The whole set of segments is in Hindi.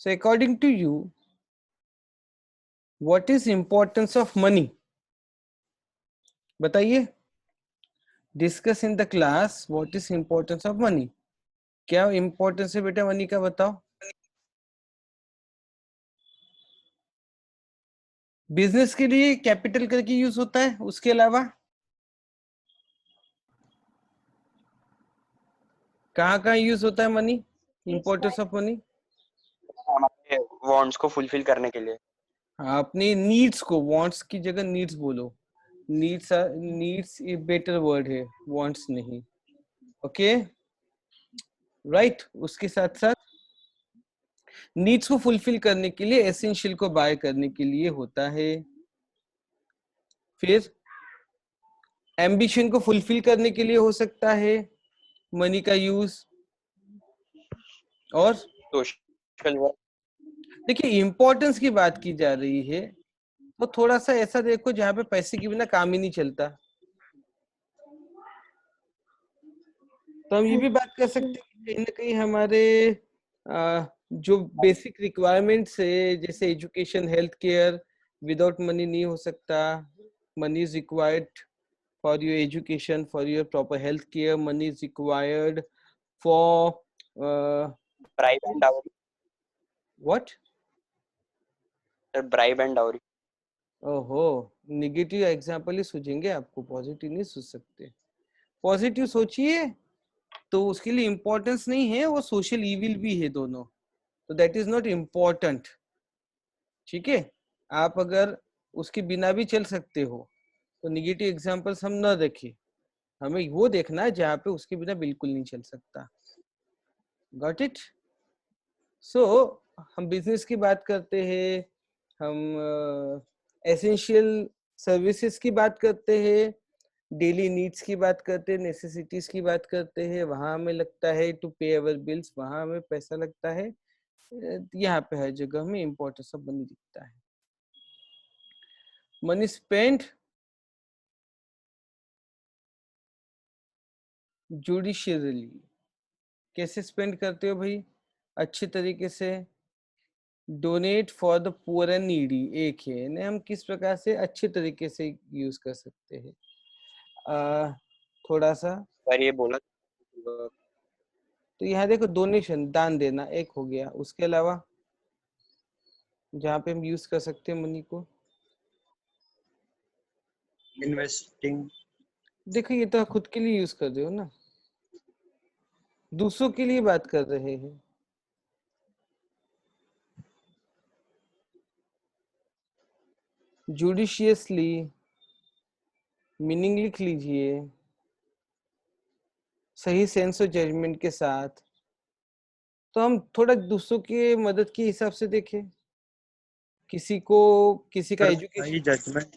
So according to you, what is importance of money? बताइए. Discuss in the class what is importance of money. क्या importance है बेटा मनी का, बताओ. बिजनेस के लिए कैपिटल करके यूज होता है, उसके अलावा कहाँ यूज होता है मनी? इंपॉर्टेंस ऑफ मनी हमारे वांट्स को फुलफिल करने के लिए. अपनी नीड्स को, वांट्स की जगह नीड्स बोलो. नीड्स बेटर वर्ड है, वांट्स नहीं. Okay right. उसके साथ साथ नीड्स को फुलफिल करने के लिए एसेंशियल को बाय करने के लिए होता है. फिर एम्बिशन को फुलफिल करने के लिए हो सकता है मनी का यूज. और सोशल वर्क. देखिए इम्पोर्टेंस की बात की जा रही है तो थोड़ा सा ऐसा देखो जहाँ पे पैसे के बिना काम ही नहीं चलता. तो हम ये भी बात कर सकते हैं कहीं ना कहीं हमारे जो बेसिक रिक्वायरमेंट्स है, जैसे education, health care, without money नहीं हो सकता. Money is required for your education, for your proper health care. Money is required for bribe and dowry. What? bribe and dowry. ओहो, नेगेटिव एग्जांपल ही सूझेंगे आपको, पॉजिटिव नहीं सोच सकते. पॉजिटिव सोचिए तो उसके लिए इम्पोर्टेंस नहीं है, वो सोशल इविल भी है दोनों, तो दैट इज नॉट इम्पोर्टेंट. ठीक है, आप अगर उसके बिना भी चल सकते हो तो नेगेटिव एग्जांपल्स हम ना देखें, हमें वो देखना है जहाँ पे उसके बिना बिल्कुल नहीं चल सकता. Got it. सो हम बिजनेस की बात करते हैं, हम एसेंशियल सर्विसेज की बात करते हैं, डेली नीड्स की बात करते हैं, नेसेसिटीज की बात करते हैं. वहां हमें लगता है टू पे अवर बिल्स, वहां हमें पैसा लगता है. यहाँ पे हर जगह हमें इम्पोर्टेंस ऑफ मनी दिखता है. Money spend judiciously. कैसे स्पेंड करते हो भाई? अच्छे तरीके से. Donate for the poor and needy एक है ना, हम किस प्रकार से अच्छे तरीके से यूज कर सकते हैं. थोड़ा सा पर ये बोला तो यहाँ देखो, डोनेशन दान देना एक हो गया. उसके अलावा जहाँ पे हम यूज कर सकते हैं मनी को, इन्वेस्टिंग. देखो ये तो खुद के लिए यूज कर रहे हो ना, दूसरों के लिए बात कर रहे हैं. जुडिशियसली मीनिंग लिख लीजिए, सही सेंस और जजमेंट के साथ. तो हम थोड़ा दूसरों के मदद के हिसाब से देखें, किसी को, किसी का एजुकेशन. जजमेंट.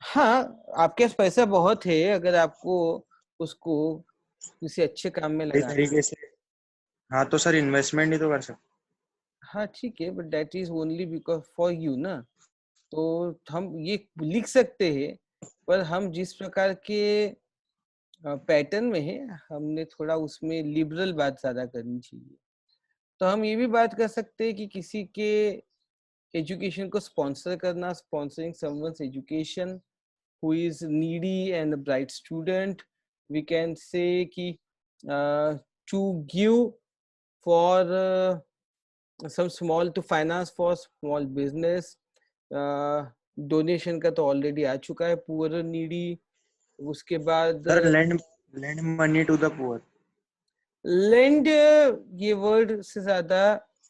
हाँ, आपके पास पैसा बहुत है, अगर आपको उसको किसी अच्छे काम में इस लगा. तरीके से. हाँ तो सर इन्वेस्टमेंट ही तो कर सकते. हाँ ठीक है, but that is only because for you ना. तो हम ये लिख सकते हैं, पर हम जिस प्रकार के पैटर्न में है, हमने थोड़ा उसमें लिबरल बात ज्यादा करनी चाहिए. तो हम ये भी बात कर सकते हैं कि किसी के एजुकेशन को स्पॉन्सर करना, sponsoring someone's education who is needy and a bright student. We can say कि to give for some small, to finance for small business. Donation का तो ऑलरेडी आ चुका है, पुअर नीडी. उसके बाद sir lend money to the poor. Lend ये वर्ड से ज्यादा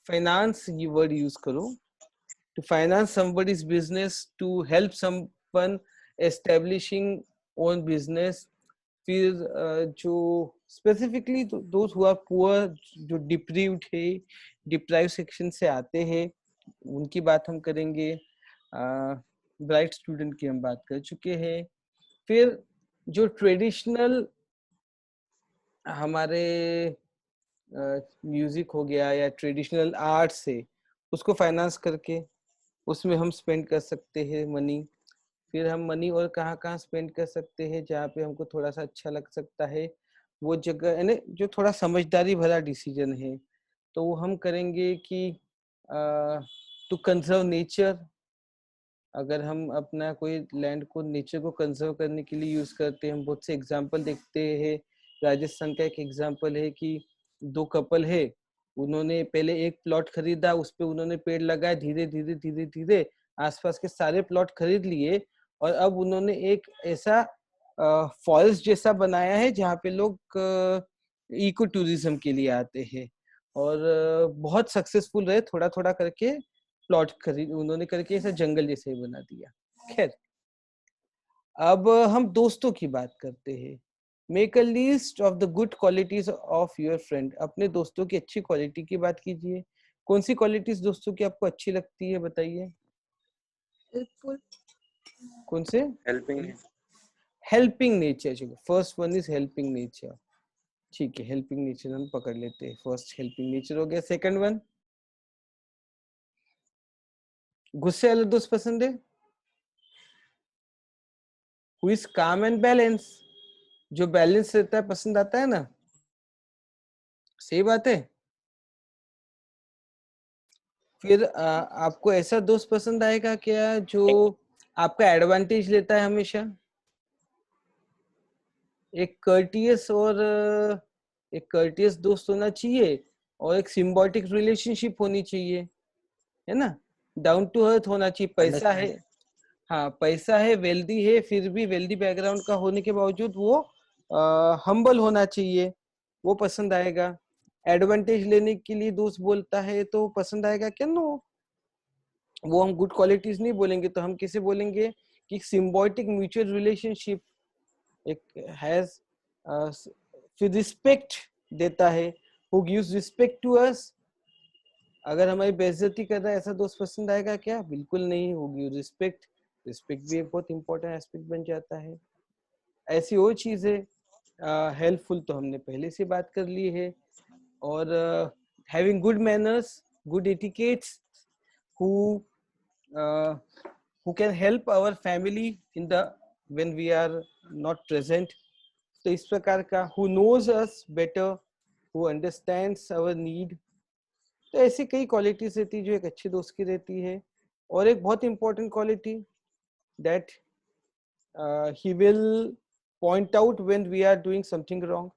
फाइनेंस ये वर्ड यूज करो. to finance somebody's business, to help someone establishing own business. फिर जो स्पेसिफिकली दोज हुआ पुअर, जो डिप्रीव्ड है, डिप्राइव सेक्शन से आते हैं, उनकी बात हम करेंगे. ब्राइट स्टूडेंट की हम बात कर चुके हैं. फिर जो ट्रेडिशनल हमारे म्यूजिक हो गया या ट्रेडिशनल आर्ट्स है, उसको फाइनेंस करके उसमें हम स्पेंड कर सकते हैं मनी. फिर हम मनी और कहाँ कहाँ स्पेंड कर सकते हैं जहाँ पे हमको थोड़ा सा अच्छा लग सकता है, वो जगह यानी जो थोड़ा समझदारी भरा डिसीजन है, तो वो हम करेंगे कि टू कंजर्व नेचर, अगर हम अपना कोई लैंड को नेचर को कंजर्व करने के लिए यूज करते हैं। हम बहुत से एग्जांपल देखते हैं। राजस्थान का एक एग्जांपल है कि दो कपल है, उन्होंने पहले एक प्लॉट खरीदा, उस पे उन्होंने पेड़ लगाए, धीरे धीरे धीरे धीरे आसपास के सारे प्लॉट खरीद लिए, और अब उन्होंने एक ऐसा फॉरेस्ट जैसा बनाया है जहाँ पे लोग इको टूरिज्म के लिए आते हैं, और बहुत सक्सेसफुल रहे, थोड़ा थोड़ा करके प्लॉट खरीद उन्होंने करके ऐसा जंगल जैसे ही बना दिया। खैर, अब हम दोस्तों की बात करते हैं। Make a list of the good qualities of your friend. अपने दोस्तों की अच्छी क्वालिटी की बात कीजिए। कौन सी क्वालिटीज दोस्तों की आपको अच्छी लगती है, बताइए। हेल्पफुल, कौन से? हेल्पिंग। Helping nature. चलो, first one is helping nature. ठीक है, हेल्पिंग नेचर हम पकड़ लेते हैं। फर्स्ट हेल्पिंग नेचर हो गया। सेकंड वन, गुस्से वाला दोस्त पसंद है? हु इज काम एंड बैलेंस, जो बैलेंस रहता है, पसंद आता है ना? सही बात है। फिर आपको ऐसा दोस्त पसंद आएगा क्या जो आपका एडवांटेज लेता है हमेशा? एक कर्टियस दोस्त होना चाहिए, और एक सिम्बायोटिक रिलेशनशिप होनी चाहिए, है ना? डाउन टू अर्थ होना चाहिए। पैसा है, हाँ पैसा है, वेल्दी है, फिर भी वेल्दी बैकग्राउंड का होने के बावजूद वो हम्बल होना चाहिए, वो पसंद आएगा। एडवांटेज लेने के लिए दोस्त बोलता है तो पसंद आएगा क्या? नो, वो हम गुड क्वालिटीज नहीं बोलेंगे, तो हम किसे बोलेंगे कि सिम्बायोटिक म्यूचुअल रिलेशनशिप एक हैज, फिर रिस्पेक्ट देता है, who gives respect to us. अगर हमारी बेइज्जती कर रहा है, ऐसा दोस्त पसंद आएगा क्या? बिल्कुल नहीं। हु गिव रिस्पेक्ट, रिस्पेक्ट भी एक बहुत इंपॉर्टेंट एस्पेक्ट बन जाता है। ऐसी और चीजें, हेल्पफुल तो हमने पहले से बात कर ली है, और having good manners, good etiquettes, who uh, who can help our family in the when we are not present, तो इस प्रकार का, who knows us better, who understands our need। तो ऐसी कई क्वालिटीज रहती है जो एक अच्छे दोस्त की रहती है। और एक बहुत important quality, that he will point out when we are doing something wrong।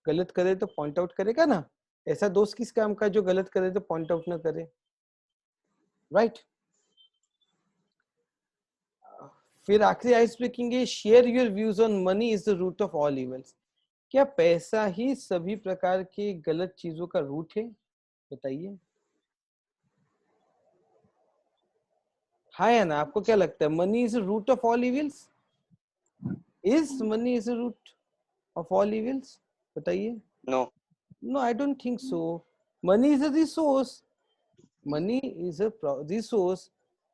गलत करे तो पॉइंट आउट करेगा ना? ऐसा दोस्त किस काम का जो गलत करे तो पॉइंट आउट ना करे, राइट? फिर आखिरी आइस ब्रेकिंग है, share your views on money is the root of all evils. क्या पैसा ही सभी प्रकार की गलत चीजों का रूट है? बताइए। हाँ या ना? आपको क्या लगता है, money is the root of all evils? Is money is the root of all evils? बताइए। No. No, I don't think so. Money is a resource, money is a resource,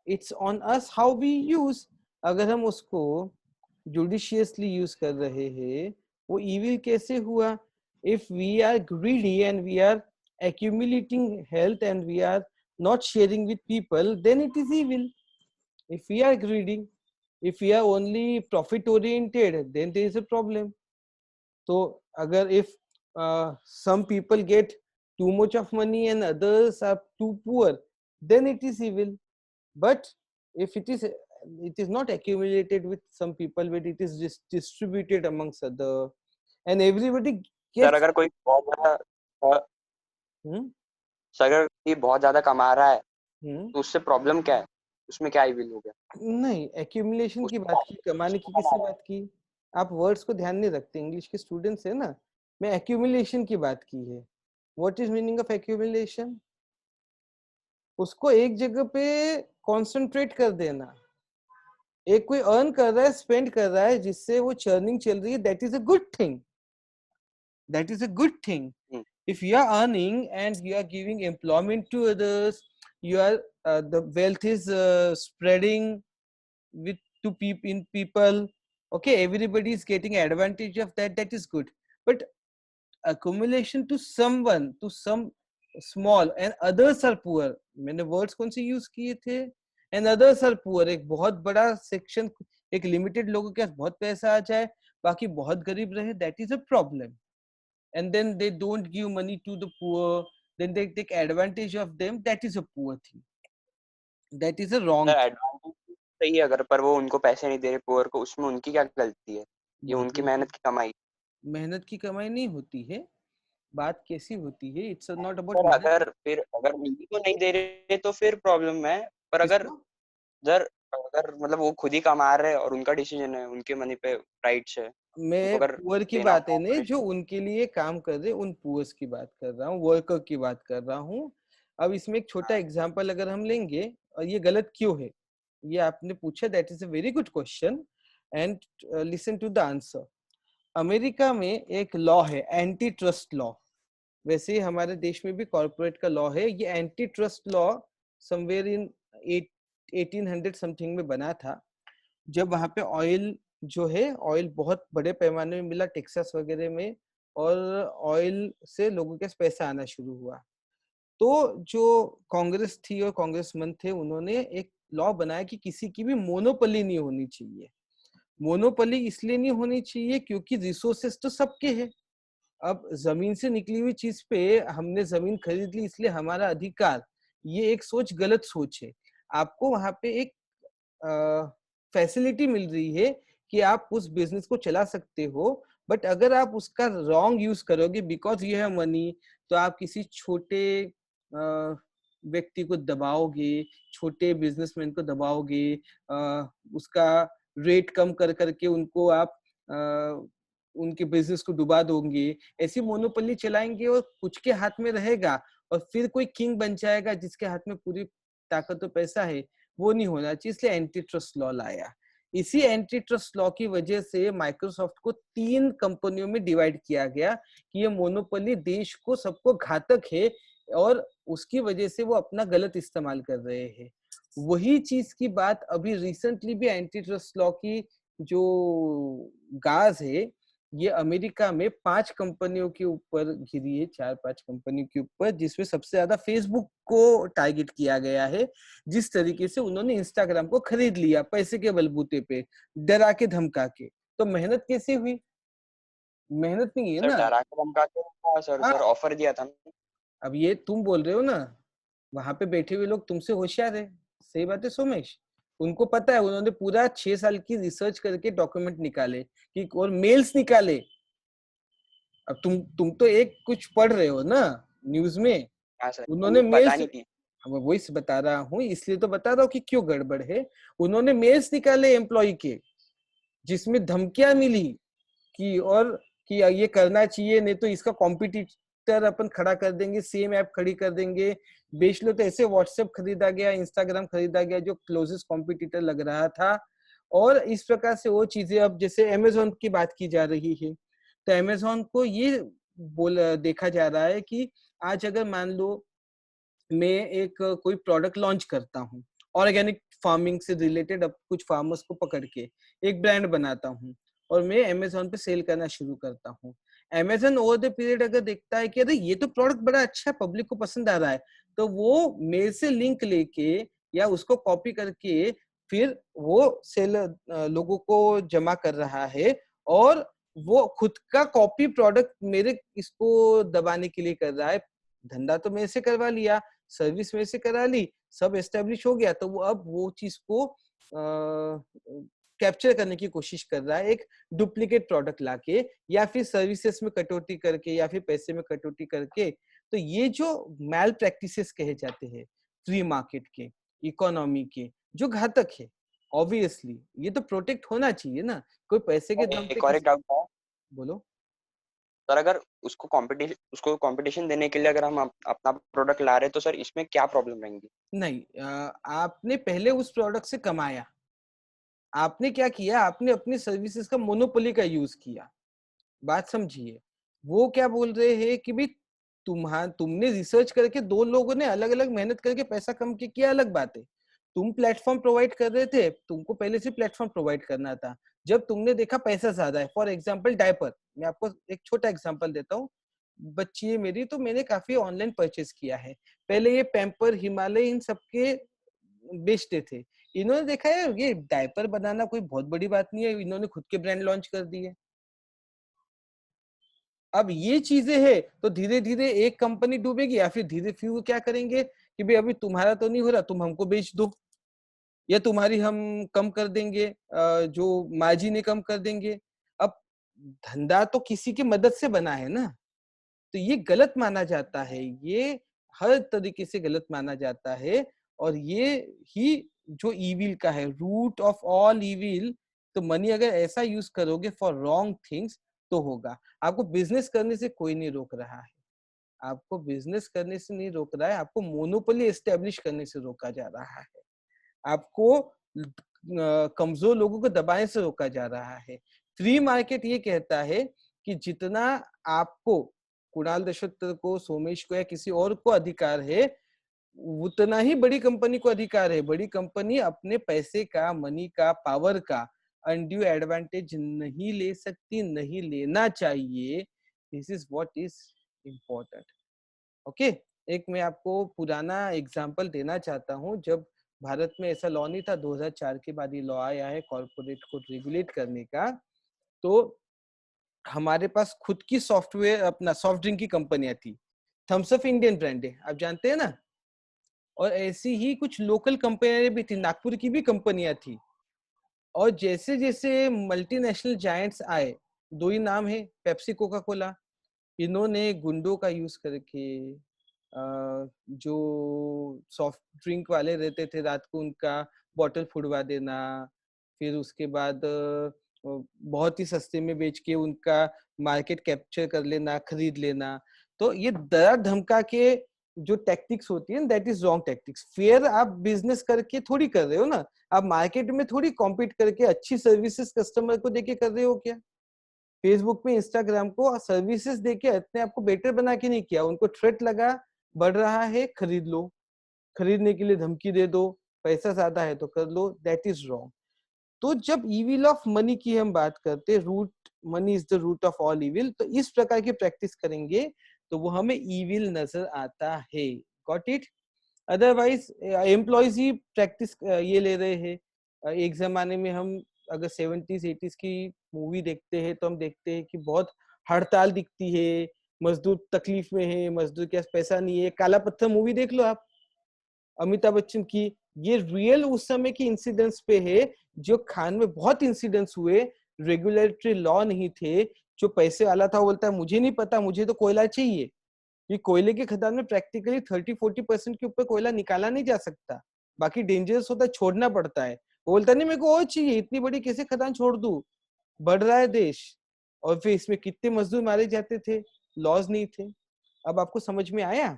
it's on us how we use. अगर हम उसको जुडिशियसली यूज कर रहे हैं, वो इविल कैसे हुआ? If we are greedy and we are accumulating health and we are not sharing with people, then it is evil. If we are greedy, if we are only profit oriented, then there is a problem. So agar if some people get too much of money and others are too poor, then it is evil. But if it is not accumulated with some people, but it is just distributed amongst other, and everybody sir gets अगर कोई बहुत ज्यादा सर अगर कोई बहुत ज्यादा कमा रहा है तो उससे प्रॉब्लम क्या है? उसमें क्या इविल हो गया? नहीं, एक्यूमुलेशन की बात की, कमाने की किससे बात की? आप वर्ड्स को ध्यान नहीं रखते, इंग्लिश के स्टूडेंट्स है ना। मैं एक्यूमुलेशन की बात की है। What is meaning of accumulation? उसको एक जगह पे कंसंट्रेट कर देना। एक कोई अर्न कर रहा है, स्पेंड कर रहा है, जिससे वो चर्निंग चल रही है, that is a good thing, that is a good thing. if you are earning and you are giving employment to others, you are the wealth is spreading with to people, okay, everybody is getting advantage of that, that is good. But accumulation to someone, to some small, and others are poor, मैंने words कौन से use किए थे? and others are poor, एक बहुत बड़ा section, एक limited लोगों के पास बहुत पैसा आ जाए, बाकी बहुत गरीब रहे, that is a problem. And then they don't give money to the poor, then they take advantage of them, that is a poor thing, that is a wrong thing. Advantage सही है अगर, पर वो उनको पैसे नहीं दे रहे पुअर को, उसमें उनकी क्या गलती है? ये उनकी मेहनत की कमाई। मेहनत की कमाई नहीं होती है, बात कैसी होती है, इट्स नॉट अबाउट सर मेहनत। अगर उन्हीं को नहीं दे रहे तो फिर प्रॉब्लम है, पर अगर अगर अगर मतलब वो खुद ही कमा रहे और उनका डिसीजन है, उनके मनी पे राइट्स है, मैं अगर पुअर की बात है नहीं, जो उनके लिए काम कर रहे उन पुअर्स की बात कर रहा हूँ, वर्कर की बात कर रहा हूँ। अब इसमें एक छोटा एग्जांपल अगर हम लेंगे, और ये गलत क्यों है ये आपने पूछा, that is a very good question and listen to the answer. America में एक लॉ है एंटी ट्रस्ट लॉ, वैसे ही हमारे देश में भी कॉर्पोरेट का लॉ है। ये anti trust law somewhere in 1800 something में बना था, जब वहां पे ऑयल जो है, ऑयल बहुत बड़े पैमाने में मिला टेक्सास वगैरह में, और ऑयल से लोगों के पास पैसा आना शुरू हुआ। तो जो कांग्रेस थी और कांग्रेसमैन थे, उन्होंने एक लॉ बनाया कि किसी की भी मोनोपोली नहीं होनी चाहिए। मोनोपोली इसलिए नहीं होनी चाहिए क्योंकि रिसोर्सेस तो सबके हैं। अब जमीन से निकली हुई चीज पे हमने जमीन खरीद ली इसलिए हमारा अधिकार, ये एक सोच गलत सोच है। आपको वहां पे एक फैसिलिटी मिल रही है कि आप उस बिजनेस को चला सकते हो, बट अगर आप उसका रॉन्ग यूज करोगे बिकॉज यू हैव मनी, तो आप किसी छोटे व्यक्ति को दबाओगे, छोटे बिजनेसमैन को दबाओगे, उसका रेट कम कर करके उनको आप उनके बिजनेस को डुबा दोगे, ऐसी मोनोपोली चलाएंगे और कुछ के हाथ में रहेगा और फिर कोई किंग बन जाएगा जिसके हाथ में पूरी ताकत और पैसा है। वो नहीं होना चाहिए, इसलिए एंटी ट्रस्ट लॉ लाया। इसी एंटी ट्रस्ट लॉ की वजह से माइक्रोसॉफ्ट को 3 कंपनियों में डिवाइड किया गया कि ये मोनोपोली देश को सबको घातक है और उसकी वजह से वो अपना गलत इस्तेमाल कर रहे हैं। वही चीज की बात अभी रिसेंटली भी एंटी ट्रस्ट लॉ की जो गाज है, ये अमेरिका में 5 कंपनियों के ऊपर घिरी है, 4-5 कंपनियों के ऊपर, जिसमें सबसे ज्यादा फेसबुक को टारगेट किया गया है। जिस तरीके से उन्होंने इंस्टाग्राम को खरीद लिया पैसे के बलबूते पे, डरा के धमका के, तो मेहनत कैसे हुई? मेहनत नहीं है सर ना। डरा के धमका के सर ऑफर दिया था। अब ये तुम बोल रहे हो ना, वहां पे बैठे हुए लोग तुमसे होशियार है, सही बात है सोमेश। उनको पता है, उन्होंने पूरा 6 साल की रिसर्च करके डॉक्यूमेंट निकाले कि और मेल्स निकाले। अब तुम तो एक कुछ पढ़ रहे हो ना न्यूज में, उन्होंने मेल्स, अब वही बता रहा हूँ, इसलिए तो बता रहा हूँ कि क्यों गड़बड़ है। उन्होंने मेल्स निकाले एम्प्लॉय के जिसमें धमकियां मिली कि और कि ये करना चाहिए नहीं तो इसका कॉम्पिटिटर अपन खड़ा कर देंगे, सेम ऐप खड़ी कर देंगे, बेच लो। तो ऐसे व्हाट्सएप खरीदा गया, इंस्टाग्राम खरीदा गया जो क्लोजेस्ट कॉम्पिटिटर लग रहा था। और इस प्रकार से वो चीजें, अब जैसे अमेजोन की बात की जा रही है, तो अमेजोन को ये देखा जा रहा है कि आज अगर मान लो मैं एक कोई प्रोडक्ट लॉन्च करता हूँ ऑर्गेनिक फार्मिंग से रिलेटेड, अब कुछ फार्मर्स को पकड़ के एक ब्रांड बनाता हूँ और मैं अमेजोन पे सेल करना शुरू करता हूँ। अमेजोन ओवर द पीरियड अगर देखता है कि अरे ये तो प्रोडक्ट बड़ा अच्छा है, पब्लिक को पसंद आ रहा है, तो वो मेरे से लिंक लेके या उसको कॉपी करके फिर वो सेल लोगों को जमा कर रहा है और वो खुद का कॉपी प्रोडक्ट मेरे इसको दबाने के लिए कर रहा है। धंधा तो मेरे से करवा लिया, सर्विस में से करा ली, सब एस्टेब्लिश हो गया, तो वो अब वो चीज को कैप्चर करने की कोशिश कर रहा है एक डुप्लीकेट प्रोडक्ट लाके, या फिर सर्विसेज में कटौती करके, या फिर पैसे में कटौती करके। तो ये जो मैल प्रैक्टिसेस कहे जाते हैं फ्री मार्केट के, इकोनॉमी के, जो घातक है, ऑब्वियसली ये तो प्रोटेक्ट होना चाहिए ना। कोई पैसे के दम पे बोलो सर, अगर उसको कंपटीशन देने के लिए अगर हम अपना प्रोडक्ट ला रहे हैं तो सर इसमें क्या प्रॉब्लम रहेंगी? नहीं, आपने पहले उस प्रोडक्ट से कमाया, आपने क्या किया, आपने अपनी सर्विसेज का मोनोपोली का यूज किया। बात समझिए, वो क्या बोल रहे हैं कि भाई तुमने रिसर्च करके, 2 लोगों ने अलग अलग मेहनत करके पैसा कम किया, अलग बात है। तुम प्लेटफॉर्म प्रोवाइड कर रहे थे, तुमको पहले से प्लेटफॉर्म प्रोवाइड करना था। जब तुमने देखा पैसा ज्यादा है, फॉर एग्जाम्पल डायपर, मैं आपको एक छोटा एग्जाम्पल देता हूँ। बच्ची है मेरी, तो मैंने काफी ऑनलाइन परचेज किया है। पहले ये पैम्पर, हिमालय, इन सबके बेचते थे। इन्होंने देखा है ये डायपर बनाना कोई बहुत बड़ी बात नहीं है, इन्होंने खुद के ब्रांड लॉन्च कर दिए। अब ये चीजें है तो धीरे धीरे एक कंपनी डूबेगी, या फिर धीरे फिर क्या करेंगे कि भाई अभी तुम्हारा तो नहीं हो रहा, तुम हमको बेच दो, या तुम्हारी हम कम कर देंगे, जो मार्जिन है कम कर देंगे। अब धंधा तो किसी की मदद से बना है ना, तो ये गलत माना जाता है, ये हर तरीके से गलत माना जाता है। और ये ही जो ईविल का है, रूट ऑफ ऑल ईविल। तो मनी अगर ऐसा यूज करोगे फॉर रॉन्ग थिंग्स तो होगा। आपको बिजनेस करने से कोई नहीं रोक रहा है, आपको बिजनेस करने से नहीं रोक रहा है, आपको मोनोपोली एस्टेब्लिश करने से रोका जा रहा है, आपको कमजोर लोगों को दबाने से रोका जा रहा है। फ्री मार्केट ये कहता है कि जितना आपको, कुणाल दशरथ को, सोमेश को या किसी और को अधिकार है, उतना ही बड़ी कंपनी को अधिकार है। बड़ी कंपनी अपने पैसे का, मनी का, पावर का अनड्यू एडवांटेज नहीं ले सकती, नहीं लेना चाहिए। This is what is important. Okay, एक मैं आपको पुराना एग्जांपल देना चाहता हूँ। जब भारत में ऐसा लॉ नहीं था, 2004 के बाद ये लॉ आया है कॉर्पोरेट को रेगुलेट करने का। तो हमारे पास खुद की सॉफ्टवेयर, अपना सॉफ्ट ड्रिंक की कंपनियां थी। थम्स अप इंडियन ब्रांड है, आप जानते हैं ना। और ऐसी ही कुछ लोकल कंपनियां भी थी, नागपुर की भी कंपनियां थी। और जैसे जैसे मल्टीनेशनल जायंट्स आए, दो ही नाम है, पेप्सी, कोका कोला। इन्होंने गुंडों का यूज करके, जो सॉफ्ट ड्रिंक वाले रहते थे रात को उनका बॉटल फुड़वा देना, फिर उसके बाद बहुत ही सस्ते में बेच के उनका मार्केट कैप्चर कर लेना, खरीद लेना। तो ये डरा धमका के जो टैक्टिक्स होती है, that is wrong tactics. Fair आप बिजनेस करके थोड़ी कर रहे हो ना, आप मार्केट में थोड़ी कॉम्पीट करके अच्छी सर्विसेज कस्टमर को देके कर रहे हो क्या। फेसबुक पे, इंस्टाग्राम को सर्विसेज देके अपने आपको बेटर बना के नहीं किया, उनको थ्रेट लगा, बढ़ रहा है खरीद लो, खरीदने के लिए धमकी दे दो, पैसा ज्यादा है तो कर लो, दैट इज रॉन्ग। तो जब इविल ऑफ मनी की हम बात करते, root, money is the root of all evil, तो इस प्रकार की प्रैक्टिस करेंगे तो वो हमें इविल नजर आता है। Got it. Otherwise employees he practice ये ले रहे हैं। एक जमाने में हम अगर 70s 80s की मूवी देखते हैं तो हम देखते हैं कि बहुत हड़ताल दिखती है, मजदूर तकलीफ में है, मजदूर के पास पैसा नहीं है। काला पत्थर मूवी देख लो आप, अमिताभ बच्चन की। ये रियल उस समय की इंसिडेंट्स पे है, जो खान में बहुत इंसिडेंट्स हुए, रेगुलेटरी लॉ नहीं थे। जो पैसे वाला था वो बोलता है मुझे नहीं पता, मुझे तो कोयला चाहिए। ये कोयले के खदान में प्रैक्टिकली 30-40% के ऊपर कोयला निकाला नहीं जा सकता, बाकी डेंजरस होता है, छोड़ना पड़ता है। वो बोलता नहीं मेरे को और चाहिए, इतनी बड़ी कैसे खदान छोड़ दूं, बढ़ रहा है देश। और फिर इसमें कितने मजदूर मारे जाते थे, लॉज नहीं थे। अब आपको समझ में आया।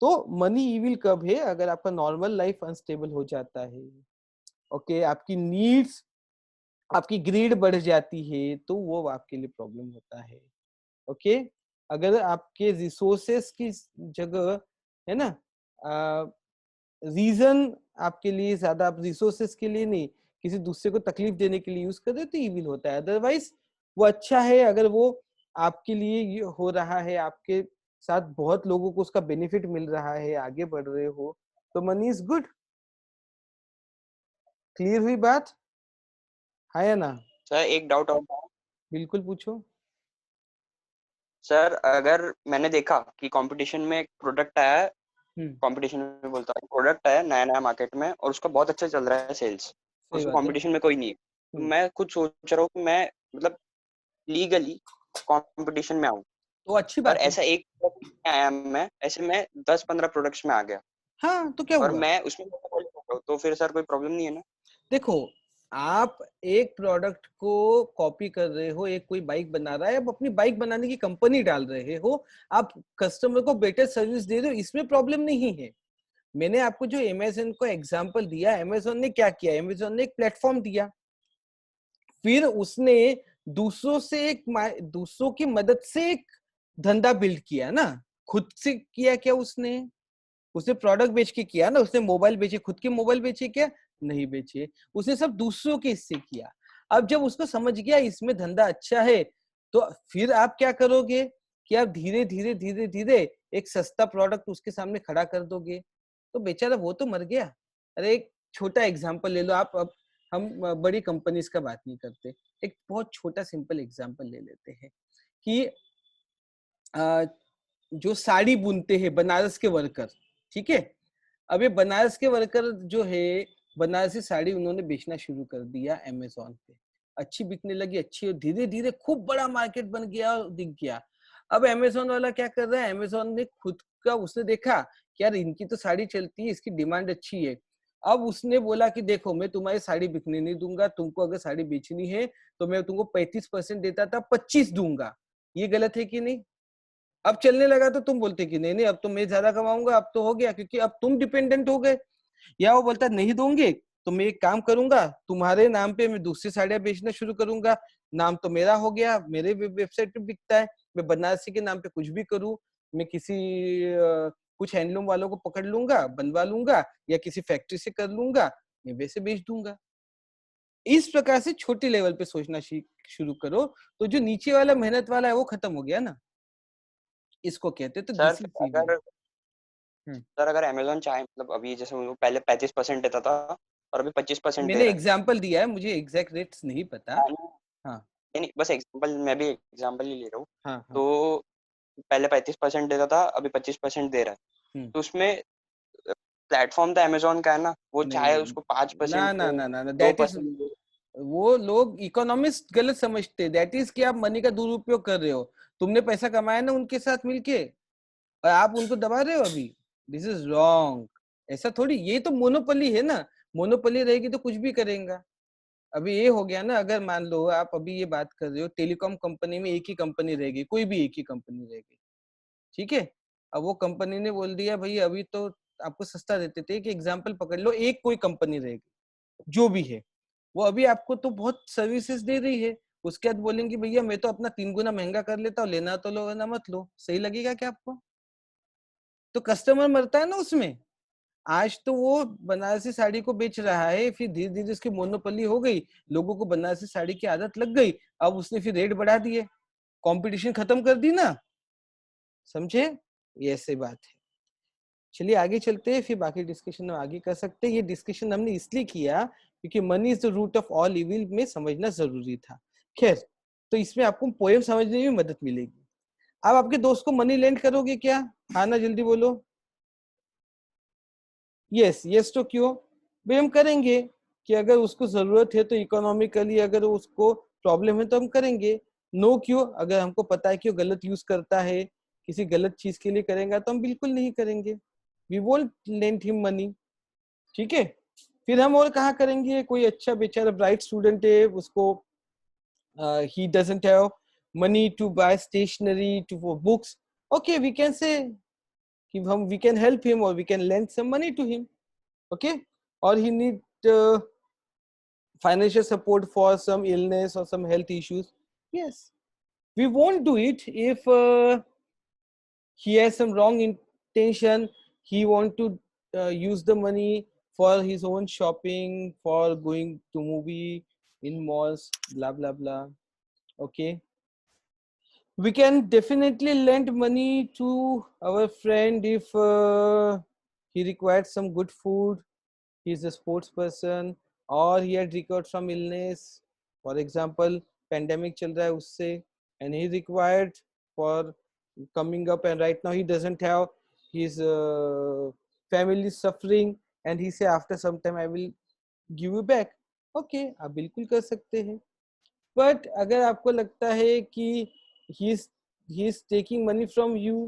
तो मनी इविल कब है, अगर आपका नॉर्मल लाइफ अनस्टेबल हो जाता है, ओके, आपकी नीड्स, आपकी ग्रीड बढ़ जाती है, तो वो आपके लिए प्रॉब्लम होता है। ओके, अगर आपके रिसोर्सेस की जगह, है ना, रीजन आपके लिए ज्यादा, आप रिसोर्सेस के लिए नहीं, किसी दूसरे को तकलीफ देने के लिए यूज कर रहे हो तो इविल होता है। अदरवाइज वो अच्छा है, अगर वो आपके लिए ये हो रहा है, आपके साथ बहुत लोगों को उसका बेनिफिट मिल रहा है, आगे बढ़ रहे हो, तो मनी इज गुड। क्लियर हुई बात, है या ना। सर एक डाउट और था। बिल्कुल पूछो। सर अगर मैंने देखा कि कंपटीशन में एक प्रोडक्ट आया है, हम्म, कंपटीशन में बोलता हूँ, प्रोडक्ट आया नया नया मार्केट में और उसका बहुत अच्छा चल रहा है सेल्स, सही उसमें बात है। कंपटीशन में कोई नहीं है, तो हम्म, मैं खुद सोच रहा हूँ कि मैं मतलब लीगली कंपटीशन में आऊँ। तो अच्छी पर बात है। ऐसा एक product में आया मैं, ऐसे मैं 10-15 प्रोडक्ट्स में आ गया हाँ, तो क्या और हुआ। मैं उसमें monopoly कर रहा हूँ, तो फिर सर कोई प्रॉब्लम नहीं है ना। देखो, आप एक प्रोडक्ट को कॉपी कर रहे हो, एक कोई बाइक बना रहा है, आप अपनी बाइक बनाने की कंपनी डाल रहे हो, आप कस्टमर को बेटर सर्विस दे रहे हो, इसमें प्रॉब्लम नहीं है। मैंने आपको जो अमेज़न को एग्जांपल दिया, अमेज़न ने क्या किया, अमेज़न ने एक प्लेटफॉर्म दिया, फिर उसने दूसरों से एक दूसरों की मदद से एक धंधा बिल्ड किया ना। खुद से किया क्या उसने, उसने प्रोडक्ट बेच के किया ना, उसने मोबाइल बेचे, खुद के मोबाइल बेचे क्या, नहीं बेचे, उसने सब दूसरों के इससे किया। अब जब उसको समझ गया इसमें धंधा अच्छा है, तो फिर आप क्या करोगे कि आप धीरे धीरे धीरे धीरे एक सस्ता प्रोडक्ट उसके सामने खड़ा कर दोगे, तो बेचारा वो तो मर गया। अरे एक छोटा एग्जांपल ले लो आप, अब हम बड़ी कंपनीज का बात नहीं करते, एक बहुत छोटा सिंपल एग्जांपल ले लेते हैं कि जो साड़ी बुनते हैं बनारस के वर्कर, ठीक है, अब ये बनारस के वर्कर जो है बनारसी साड़ी उन्होंने बेचना शुरू कर दिया अमेजोन पे, अच्छी बिकने लगी, अच्छी, और धीरे धीरे खूब बड़ा मार्केट बन गया और दिख गया। अब अमेजोन वाला क्या कर रहा है, अमेजोन ने खुद का, उसने देखा कि यार इनकी तो साड़ी चलती है, इसकी डिमांड अच्छी है। अब उसने बोला कि देखो मैं तुम्हारी साड़ी बिकने नहीं दूंगा, तुमको अगर साड़ी बेचनी है तो मैं तुमको 35% देता था, 25 दूंगा। ये गलत है कि नहीं? अब चलने लगा तो तुम बोलते कि नहीं नहीं अब तो मैं ज्यादा कमाऊंगा, अब तो हो गया, क्योंकि अब तुम डिपेंडेंट हो गए। या वो बोलता नहीं दोगे तो मैं एक काम करूंगा, तुम्हारे नाम पे मैं दूसरी साड़ियां बेचना शुरू करूंगा, नाम तो मेरा हो गया, मेरे वेबसाइट पे बिकता है, मैं बनारसी के नाम पे कुछ भी करूं, मैं किसी कुछ हैंडलूम वालों को पकड़ लूंगा, बनवा लूंगा, या किसी फैक्ट्री से कर लूंगा, मैं वैसे बेच दूंगा। इस प्रकार से छोटे लेवल पे सोचना शुरू करो, तो जो नीचे वाला मेहनत वाला है वो खत्म हो गया ना, इसको कहते हैं। तो sir this is CV. Sir अगर अमेजोन चाहे, मतलब अभी जैसे वो पहले 35% देता था और अभी 25% दे मैंने रहा एग्जाम्पल दिया है, मुझे एग्जैक्ट रेट्स नहीं पता। है। हाँ नहीं, बस एग्जांपल, मैं भी एग्जांपल ही ले रहा हूँ। हाँ हाँ। तो पहले 35% देता था, अभी 25% दे रहा है। हम्म। तो उसमें प्लेटफॉर्म तो अमेजोन का है ना, वो चाहे नहीं, उसको 5% ना ना दे, ना ना ना, दो दैट इज, परसेंट दे। वो लोग इकोनॉमिस्ट गलत समझते, दैट इज कि आप मनी का दुरुपयोग कर रहे हो। तुमने पैसा कमाया ना उनके साथ मिलके, और आप उनको दबा रहे हो अभी, दिस इज रॉन्ग। ऐसा थोड़ी, ये तो मोनोपोली है ना, मोनोपोली रहेगी तो कुछ भी करेगा। अभी ये हो गया ना, अगर मान लो आप अभी ये बात कर रहे हो, टेलीकॉम कंपनी में एक ही कंपनी रहेगी, कोई भी एक ही कंपनी रहेगी, ठीक है। अब वो कंपनी ने बोल दिया भाई अभी तो आपको सस्ता देते थे, कि एग्जाम्पल पकड़ लो, एक कोई कंपनी रहेगी जो भी है, वो अभी आपको तो बहुत सर्विसेज दे रही है, उसके बाद बोलेंगे भैया मैं तो अपना 3 गुना महंगा कर लेता हूँ, लेना तो लो ना मत लो, सही लगेगा क्या आपको? तो कस्टमर मरता है ना उसमें। आज तो वो बनारसी साड़ी को बेच रहा है, फिर धीरे धीरे उसकी मोनोपोली हो गई, लोगों को बनारसी साड़ी की आदत लग गई, अब उसने फिर रेट बढ़ा दिए, कंपटीशन खत्म कर दी ना, समझे? ये ऐसी बात है। चलिए आगे चलते हैं, फिर बाकी डिस्कशन हम आगे कर सकते हैं। ये डिस्कशन हमने इसलिए किया क्योंकि money is the root of all evil में समझना जरूरी था। खैर, तो इसमें आपको पोएम समझने में मदद मिलेगी। आप आपके दोस्त को मनी लेंड करोगे क्या? हाँ ना, जल्दी बोलो। यस, यस तो क्यों भाई, हम करेंगे कि अगर उसको जरूरत है तो, इकोनॉमिकली अगर उसको प्रॉब्लम है तो हम करेंगे। नो क्यों, अगर हमको पता है कि वो गलत यूज करता है, किसी गलत चीज के लिए करेंगे तो हम बिल्कुल नहीं करेंगे, we won't lend him money, ठीक है। फिर हम और कहाँ करेंगे, कोई अच्छा बेचारा ब्राइट स्टूडेंट है, उसको he doesn't have money to buy stationery to for books, okay we can say कि हम we can help him or we can lend some money to him, okay, or he need financial support for some illness or some health issues, yes, we won't do it if he has some wrong intention, he want to use the money for his own shopping, for going to movie in malls, blah blah blah, okay. We can definitely lend money to our friend if he requires some good food, he's a sports person, or he had recovered from illness, for example pandemic chal raha hai usse, and he required for coming up, and right now he doesn't have, his family is suffering, and he say after some time I will give you back, okay आप बिल्कुल कर सकते हैं। बट अगर आपको लगता है कि he is taking money from you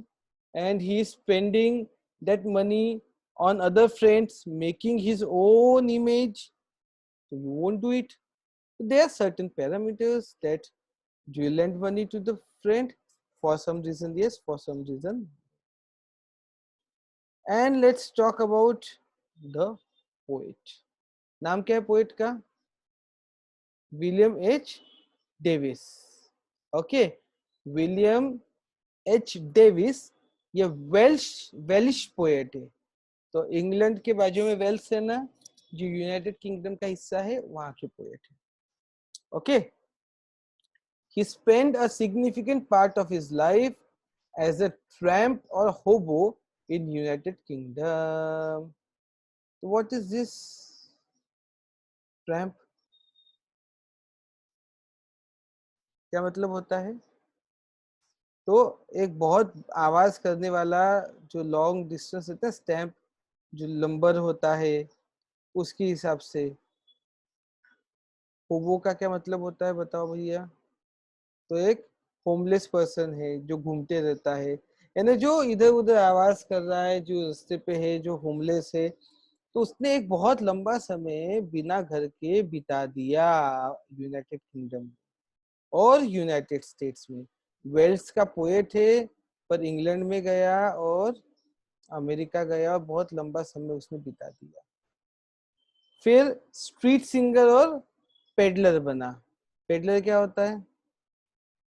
and he is spending that money on other friends, making his own image, so you won't do it. There are certain parameters that do you lend money to the friend, for some reason yes, for some reason. And let's talk about the poet. नाम क्या है पोएट का? William H Davis, okay. William H Davis, ये वेल्श वेलिश पोएट है। तो इंग्लैंड के बाजू में वेल्स है ना, जो यूनाइटेड किंगडम का हिस्सा है, वहां के पोएट है, okay. He spend a significant part of his life as a tramp और hobo in United Kingdom. What is this tramp, क्या मतलब होता है? तो एक बहुत आवाज करने वाला जो लॉन्ग डिस्टेंस होता है स्टैम्प, जो नंबर होता है उसके हिसाब से। होबो का क्या मतलब होता है बताओ भैया? तो एक होमलेस पर्सन है जो घूमते रहता है, यानी जो इधर उधर आवाज कर रहा है, जो रास्ते पे है, जो होमलेस है। तो उसने एक बहुत लंबा समय बिना घर के बिता दिया यूनाइटेड किंगडम और यूनाइटेड स्टेट्स में। वेल्स का पोएट है, पर इंग्लैंड में गया और अमेरिका गया और बहुत लंबा समय उसने बिता दिया। फिर स्ट्रीट सिंगर और पेडलर बना। पेडलर क्या होता है?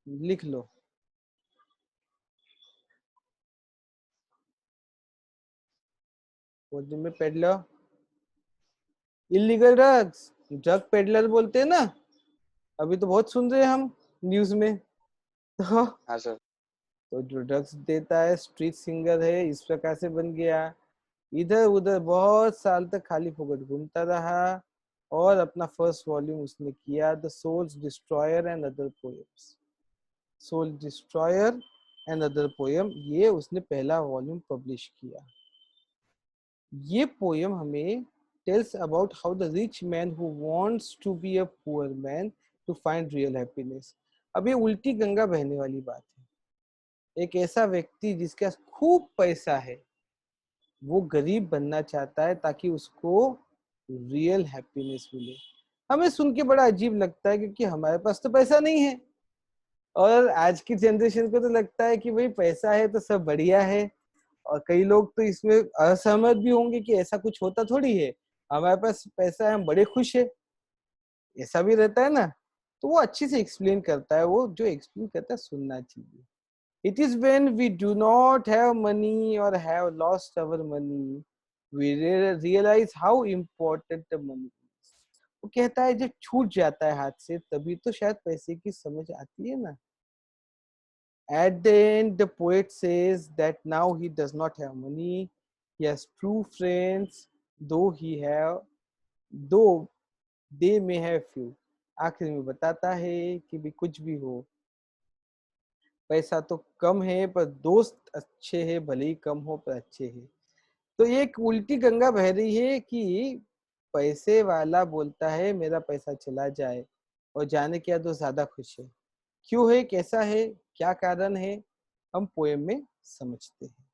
लिख लो। उर्दू में peddler, illegal drugs, drug peddler बोलते हैं ना, अभी तो बहुत सुन रहे हैं हम न्यूज में। तो हाँ सर। तो जो ड्रग्स देता है स्ट्रीट सिंगर है, इस प्रकार से बन गया। इधर उधर बहुत साल तक खाली फोकट घूमता रहा और अपना फर्स्ट वॉल्यूम उसने किया, the souls destroyer and other poems. Soul destroyer and other poem, ये उसने पहला वॉल्यूम पब्लिश किया। ये पोएम हमें tells about how the rich man who wants to be a poor man to find real happiness. अब ये उल्टी गंगा बहने वाली बात है। एक ऐसा व्यक्ति जिसके पास खूब पैसा है, वो गरीब बनना चाहता है ताकि उसको रियल हैप्पीनेस मिले। हमें सुन के बड़ा अजीब लगता है क्योंकि हमारे पास तो पैसा नहीं है, और आज की जनरेशन को तो लगता है कि भाई पैसा है तो सब बढ़िया है। और कई लोग तो इसमें असहमत भी होंगे कि ऐसा कुछ होता थोड़ी है, हमारे पास पैसा है हम बड़े खुश है, ऐसा भी रहता है ना। तो वो अच्छे से एक्सप्लेन करता है, वो जो एक्सप्लेन करता है सुनना चाहिए। It is when we do not have money or have lost our money, we realize how important the money is. वो कहता है जब छूट जाता है हाथ से तभी तो शायद पैसे की समझ आती है ना। At the end, the poet says that now he does not have money, he has true friends, though they may have few. आखिर में बताता है कि भी कुछ भी हो, पैसा तो कम है पर दोस्त अच्छे हैं, भले ही कम हो पर अच्छे हैं। तो एक उल्टी गंगा बह रही है कि पैसे वाला बोलता है मेरा पैसा चला जाए और जाने क्या तो ज्यादा खुश है। क्यों है, कैसा है, क्या कारण है, हम पोएम में समझते हैं।